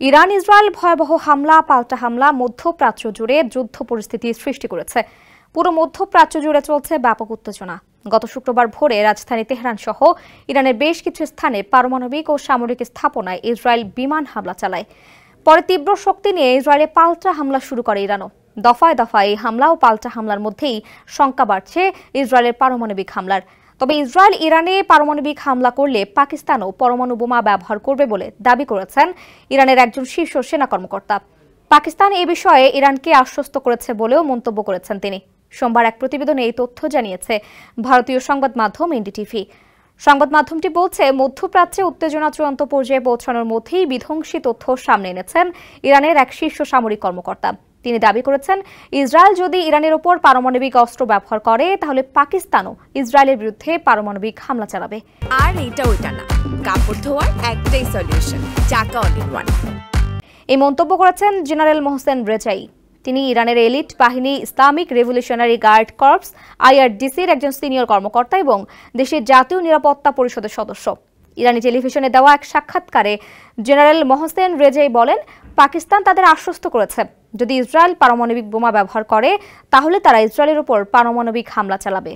Iran Israel ভয়াবহ হামলা পাল্টা হামলা মধ্যপ্রাচ্য জুড়ে যুদ্ধ পরিস্থিতি সৃষ্টি করেছে। পুরো মধ্যপ্রাচ্য জুড়ে চলছে ব্যাপক উত্তেজনা। গত শুক্রবার ভোরে রাজধানী তেহরান সহ ইরানের বেশ কিছু স্থানে পারমাণবিক ও সামরিক স্থাপনায় ইসরায়েল বিমান হামলা চালায়। পরে তীব্র শক্তি নিয়ে ইসরায়েলে পাল্টা হামলা শুরু করে ইরানও। দফায় দফায় এই হামলা ও পাল্টা হামলার মধ্যেই শঙ্কা বাড়ছে ইসরায়েলের পারমাণবিক হামলার। তবে ইসরায়েল ইরানে পারমাণবিক হামলা করলে পাকিস্তানও পরমাণু বোমা ব্যবহার করবে বলে দাবি করেছেন ইরানের একজন শীর্ষ সেনা কর্মকর্তা। পাকিস্তান এ বিষয়ে ইরানকে আশ্বস্ত করেছে বলেও মন্তব্য করেছেন তিনি। সোমবার এক প্রতিবেদনে এই তথ্য জানিয়েছে ভারতীয় সংবাদ মাধ্যম এনডিটিভি। সংবাদ মাধ্যমটি বলছে, মধ্যপ্রাচ্যে উত্তেজনা চূড়ান্ত পর্যায়ে পৌঁছানোর মধ্যেই বিধ্বংসী তথ্য সামনে এনেছেন ইরানের এক শীর্ষ সামরিক কর্মকর্তা। তিনি দাবি করেছেন, ইসরায়েল যদি ইরানের ওপর পারমাণবিক অস্ত্র ব্যবহার করে তাহলে পাকিস্তানও ইসরায়েলের বিরুদ্ধে পারমাণবিক হামলা চালাবে। আর এটা ওইটা না, কাপড় ধোয়ার একটাই সলিউশন, চাকা অল ইন ওয়ান। এই মন্তব্য করেছেন জেনারেল মোহসেন রেজাই। তিনি ইরানের এলিট বাহিনী ইসলামিক রেভলিউশনারি গার্ড কর্পস IRGCর একজন সিনিয়র কর্মকর্তা এবং দেশের জাতীয় নিরাপত্তা পরিষদের সদস্য। ইরানি টেলিভিশনে দেওয়া এক সাক্ষাৎকারে জেনারেল মোহসেন রেজাই বলেন, পাকিস্তান তাদের আশ্বস্ত করেছে যদি ইসরায়েল পারমাণবিক বোমা ব্যবহার করে তাহলে তারা ইসরায়েলের উপর পারমাণবিক হামলা চালাবে।